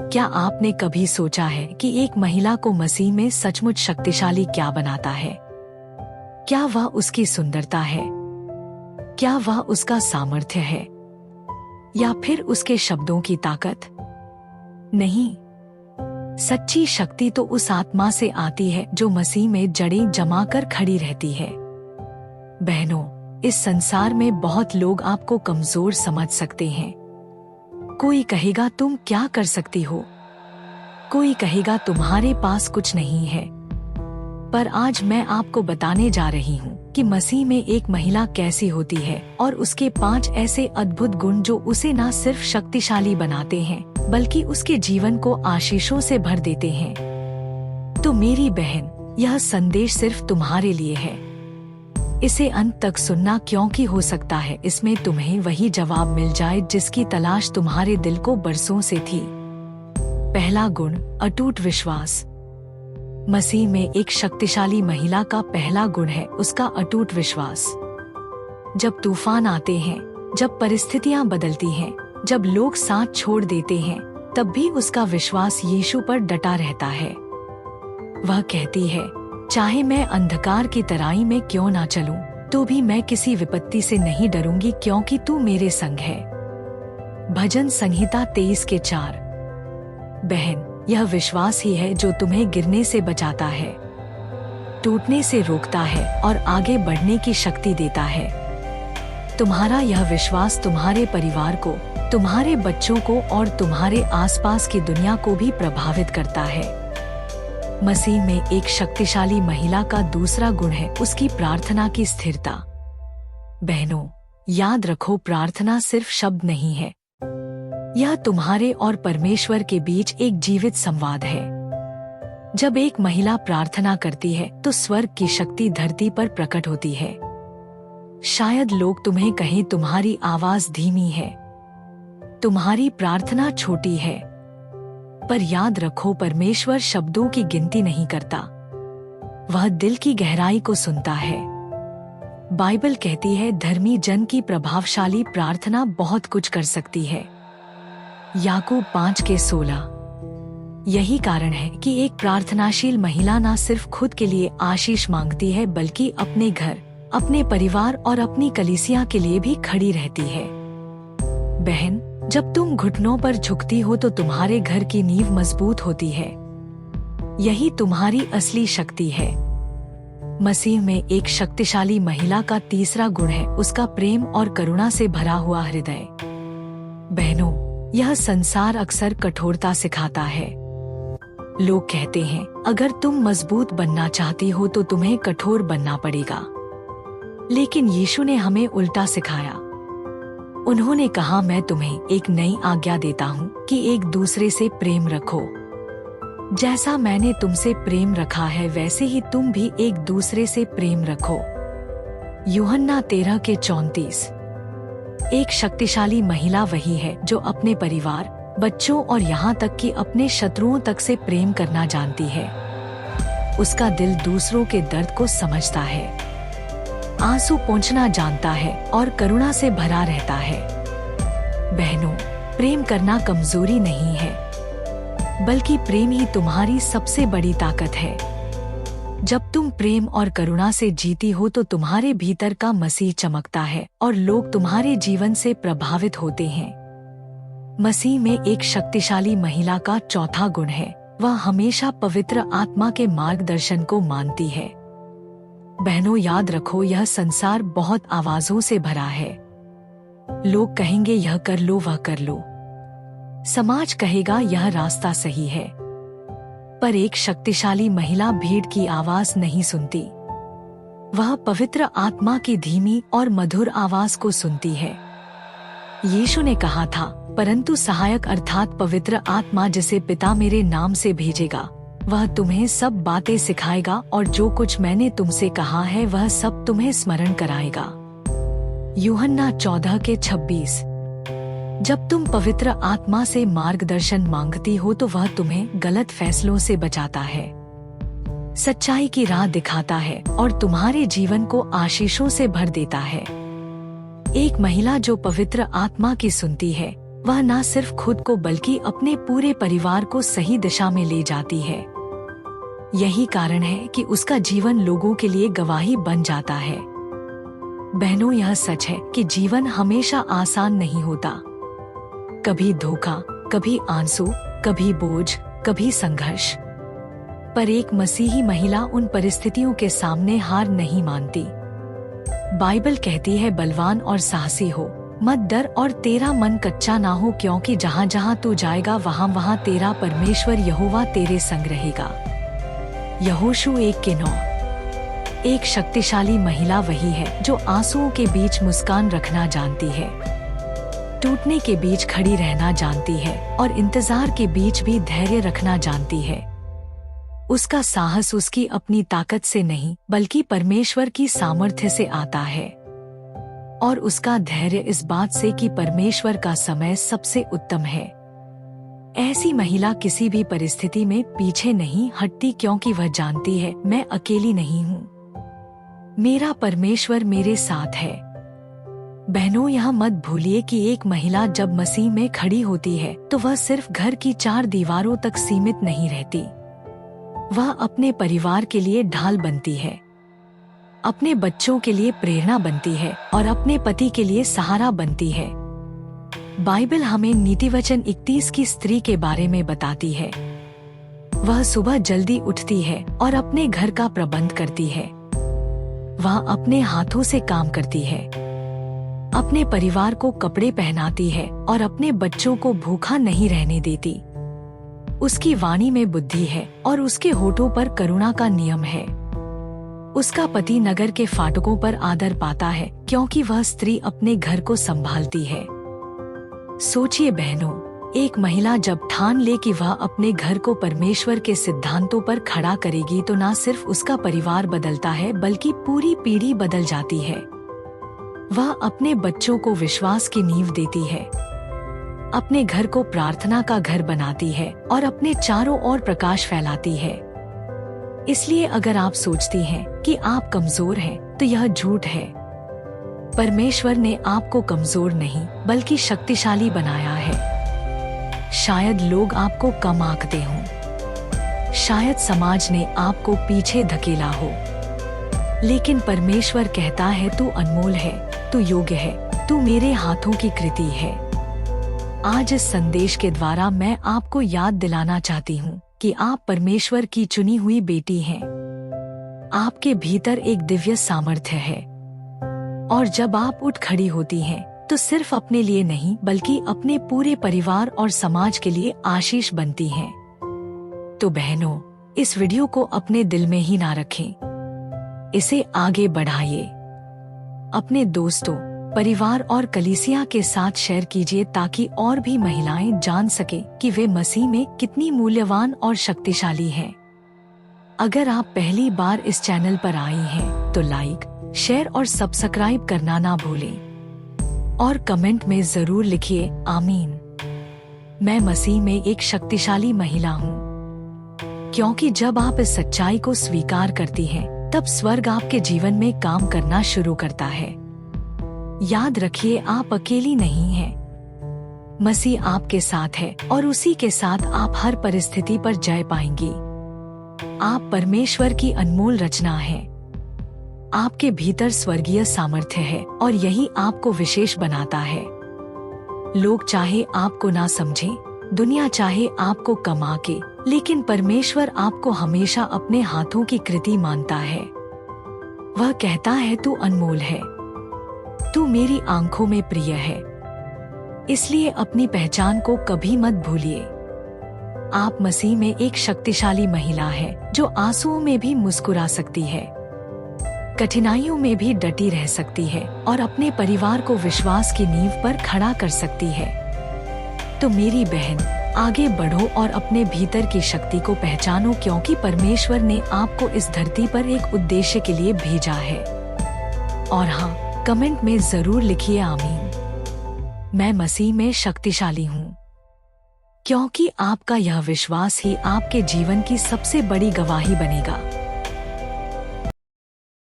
क्या आपने कभी सोचा है कि एक महिला को मसीह में सचमुच शक्तिशाली क्या बनाता है? क्या वह उसकी सुंदरता है? क्या वह उसका सामर्थ्य है? या फिर उसके शब्दों की ताकत? नहीं, सच्ची शक्ति तो उस आत्मा से आती है जो मसीह में जड़ें जमाकर खड़ी रहती है। बहनों, इस संसार में बहुत लोग आपको कमजोर समझ सकते हैं। कोई कहेगा तुम क्या कर सकती हो, कोई कहेगा तुम्हारे पास कुछ नहीं है। पर आज मैं आपको बताने जा रही हूँ कि मसीह में एक महिला कैसी होती है और उसके 5 ऐसे अद्भुत गुण जो उसे न सिर्फ शक्तिशाली बनाते हैं बल्कि उसके जीवन को आशीषों से भर देते हैं। तो मेरी बहन, यह संदेश सिर्फ तुम्हारे लिए है। इसे अंत तक सुनना, क्योंकि हो सकता है इसमें तुम्हें वही जवाब मिल जाए जिसकी तलाश तुम्हारे दिल को बरसों से थी। पहला गुण, अटूट विश्वास। मसीह में एक शक्तिशाली महिला का पहला गुण है उसका अटूट विश्वास। जब तूफान आते हैं, जब परिस्थितियां बदलती हैं, जब लोग साथ छोड़ देते हैं, तब भी उसका विश्वास यीशु पर डटा रहता है। वह कहती है, चाहे मैं अंधकार की तराई में क्यों ना चलूं, तो भी मैं किसी विपत्ति से नहीं डरूंगी क्योंकि तू मेरे संग है। भजन संहिता 23:4। बहन, यह विश्वास ही है जो तुम्हें गिरने से बचाता है, टूटने से रोकता है और आगे बढ़ने की शक्ति देता है। तुम्हारा यह विश्वास तुम्हारे परिवार को, तुम्हारे बच्चों को और तुम्हारे आसपास की दुनिया को भी प्रभावित करता है। मसीह में एक शक्तिशाली महिला का दूसरा गुण है उसकी प्रार्थना की स्थिरता। बहनों, याद रखो, प्रार्थना सिर्फ शब्द नहीं है, यह तुम्हारे और परमेश्वर के बीच एक जीवित संवाद है। जब एक महिला प्रार्थना करती है तो स्वर्ग की शक्ति धरती पर प्रकट होती है। शायद लोग तुम्हें कहें तुम्हारी आवाज धीमी है, तुम्हारी प्रार्थना छोटी है, पर याद रखो, परमेश्वर शब्दों की गिनती नहीं करता, वह दिल की गहराई को सुनता है। बाइबल कहती है, धर्मी जन की प्रभावशाली प्रार्थना बहुत कुछ कर सकती है। याकूब 5:16। यही कारण है कि एक प्रार्थनाशील महिला न सिर्फ खुद के लिए आशीष मांगती है बल्कि अपने घर, अपने परिवार और अपनी कलीसिया के लिए भी खड़ी रहती है। बहन, जब तुम घुटनों पर झुकती हो तो तुम्हारे घर की नींव मजबूत होती है। यही तुम्हारी असली शक्ति है। मसीह में एक शक्तिशाली महिला का तीसरा गुण है उसका प्रेम और करुणा से भरा हुआ हृदय। बहनों, यह संसार अक्सर कठोरता सिखाता है। लोग कहते हैं, अगर तुम मजबूत बनना चाहती हो तो तुम्हें कठोर बनना पड़ेगा। लेकिन यीशु ने हमें उल्टा सिखाया। उन्होंने कहा, मैं तुम्हें एक नई आज्ञा देता हूँ कि एक दूसरे से प्रेम रखो। जैसा मैंने तुमसे प्रेम रखा है वैसे ही तुम भी एक दूसरे से प्रेम रखो। यूहन्ना 13:34। एक शक्तिशाली महिला वही है जो अपने परिवार, बच्चों और यहाँ तक कि अपने शत्रुओं तक से प्रेम करना जानती है। उसका दिल दूसरों के दर्द को समझता है, आंसू पोंछना जानता है और करुणा से भरा रहता है। बहनों, प्रेम करना कमजोरी नहीं है, बल्कि प्रेम ही तुम्हारी सबसे बड़ी ताकत है। जब तुम प्रेम और करुणा से जीती हो तो तुम्हारे भीतर का मसीह चमकता है और लोग तुम्हारे जीवन से प्रभावित होते हैं। मसीह में एक शक्तिशाली महिला का चौथा गुण है, वह हमेशा पवित्र आत्मा के मार्गदर्शन को मानती है। बहनों, याद रखो, यह संसार बहुत आवाजों से भरा है। लोग कहेंगे यह कर लो, वह कर लो। समाज कहेगा यह रास्ता सही है। पर एक शक्तिशाली महिला भीड़ की आवाज नहीं सुनती। वह पवित्र आत्मा की धीमी और मधुर आवाज को सुनती है। यीशु ने कहा था, परंतु सहायक अर्थात पवित्र आत्मा जिसे पिता मेरे नाम से भेजेगा, वह तुम्हें सब बातें सिखाएगा और जो कुछ मैंने तुमसे कहा है वह सब तुम्हें स्मरण कराएगा। यूहन्ना 14:26। जब तुम पवित्र आत्मा से मार्गदर्शन मांगती हो तो वह तुम्हें गलत फैसलों से बचाता है, सच्चाई की राह दिखाता है और तुम्हारे जीवन को आशीषों से भर देता है। एक महिला जो पवित्र आत्मा की सुनती है, वह न सिर्फ खुद को बल्कि अपने पूरे परिवार को सही दिशा में ले जाती है। यही कारण है कि उसका जीवन लोगों के लिए गवाही बन जाता है। बहनों, यह सच है कि जीवन हमेशा आसान नहीं होता। कभी धोखा, कभी आंसू, कभी बोझ, कभी संघर्ष। पर एक मसीही महिला उन परिस्थितियों के सामने हार नहीं मानती। बाइबल कहती है, बलवान और साहसी हो, मत डर और तेरा मन कच्चा ना हो, क्योंकि जहाँ जहाँ तू जाएगा वहाँ वहाँ तेरा परमेश्वर यहोवा तेरे संग रहेगा। यहोशू 1:9। एक शक्तिशाली महिला वही है जो आंसुओं के बीच मुस्कान रखना जानती है, टूटने के बीच खड़ी रहना जानती है और इंतजार के बीच भी धैर्य रखना जानती है। उसका साहस उसकी अपनी ताकत से नहीं बल्कि परमेश्वर की सामर्थ्य से आता है, और उसका धैर्य इस बात से कि परमेश्वर का समय सबसे उत्तम है। ऐसी महिला किसी भी परिस्थिति में पीछे नहीं हटती, क्योंकि वह जानती है, मैं अकेली नहीं हूँ, मेरा परमेश्वर मेरे साथ है। बहनों, यह मत भूलिए कि एक महिला जब मसीह में खड़ी होती है तो वह सिर्फ घर की 4 दीवारों तक सीमित नहीं रहती। वह अपने परिवार के लिए ढाल बनती है, अपने बच्चों के लिए प्रेरणा बनती है और अपने पति के लिए सहारा बनती है। बाइबल हमें नीतिवचन 31 की स्त्री के बारे में बताती है। वह सुबह जल्दी उठती है और अपने घर का प्रबंध करती है। वह अपने हाथों से काम करती है, अपने परिवार को कपड़े पहनाती है और अपने बच्चों को भूखा नहीं रहने देती। उसकी वाणी में बुद्धि है और उसके होठों पर करुणा का नियम है। उसका पति नगर के फाटकों पर आदर पाता है, क्योंकि वह स्त्री अपने घर को संभालती है। सोचिए बहनों, एक महिला जब ठान ले कि वह अपने घर को परमेश्वर के सिद्धांतों पर खड़ा करेगी तो न सिर्फ उसका परिवार बदलता है बल्कि पूरी पीढ़ी बदल जाती है। वह अपने बच्चों को विश्वास की नींव देती है, अपने घर को प्रार्थना का घर बनाती है और अपने चारों ओर प्रकाश फैलाती है। इसलिए अगर आप सोचती हैं कि आप कमजोर हैं तो यह झूठ है। परमेश्वर ने आपको कमजोर नहीं बल्कि शक्तिशाली बनाया है। शायद लोग आपको कम आंकते हों, शायद समाज ने आपको पीछे धकेला हो, लेकिन परमेश्वर कहता है, तू अनमोल है, तू योग्य है, तू मेरे हाथों की कृति है। आज इस संदेश के द्वारा मैं आपको याद दिलाना चाहती हूँ कि आप परमेश्वर की चुनी हुई बेटी हैं। आपके भीतर एक दिव्य सामर्थ्य है, और जब आप उठ खड़ी होती हैं तो सिर्फ अपने लिए नहीं बल्कि अपने पूरे परिवार और समाज के लिए आशीष बनती हैं। तो बहनों, इस वीडियो को अपने दिल में ही ना रखें, इसे आगे बढ़ाइए, अपने दोस्तों, परिवार और कलीसिया के साथ शेयर कीजिए ताकि और भी महिलाएं जान सकें कि वे मसीह में कितनी मूल्यवान और शक्तिशाली हैं। अगर आप पहली बार इस चैनल पर आई हैं तो लाइक, शेयर और सब्सक्राइब करना ना भूलें और कमेंट में जरूर लिखिए, आमीन। मैं मसीह में एक शक्तिशाली महिला हूँ, क्योंकि जब आप इस सच्चाई को स्वीकार करती हैं तब स्वर्ग आपके जीवन में काम करना शुरू करता है। याद रखिए, आप अकेली नहीं हैं। मसीह आपके साथ है और उसी के साथ आप हर परिस्थिति पर जय पाएंगी। आप परमेश्वर की अनमोल रचना हैं। आपके भीतर स्वर्गीय सामर्थ्य है और यही आपको विशेष बनाता है। लोग चाहे आपको ना समझें, दुनिया चाहे आपको कम आके, लेकिन परमेश्वर आपको हमेशा अपने हाथों की कृति मानता है। वह कहता है, तू अनमोल है, तू मेरी आंखों में प्रिय है। इसलिए अपनी पहचान को कभी मत भूलिए। आप मसीह में एक शक्तिशाली महिला है जो आंसुओं में भी मुस्कुरा सकती है, कठिनाइयों में भी डटी रह सकती है और अपने परिवार को विश्वास की नींव पर खड़ा कर सकती है। तो मेरी बहन, आगे बढ़ो और अपने भीतर की शक्ति को पहचानो, क्योंकि परमेश्वर ने आपको इस धरती पर एक उद्देश्य के लिए भेजा है। और हाँ, कमेंट में जरूर लिखिए, आमीन। मैं मसीह में शक्तिशाली हूँ, क्योंकि आपका यह विश्वास ही आपके जीवन की सबसे बड़ी गवाही बनेगा।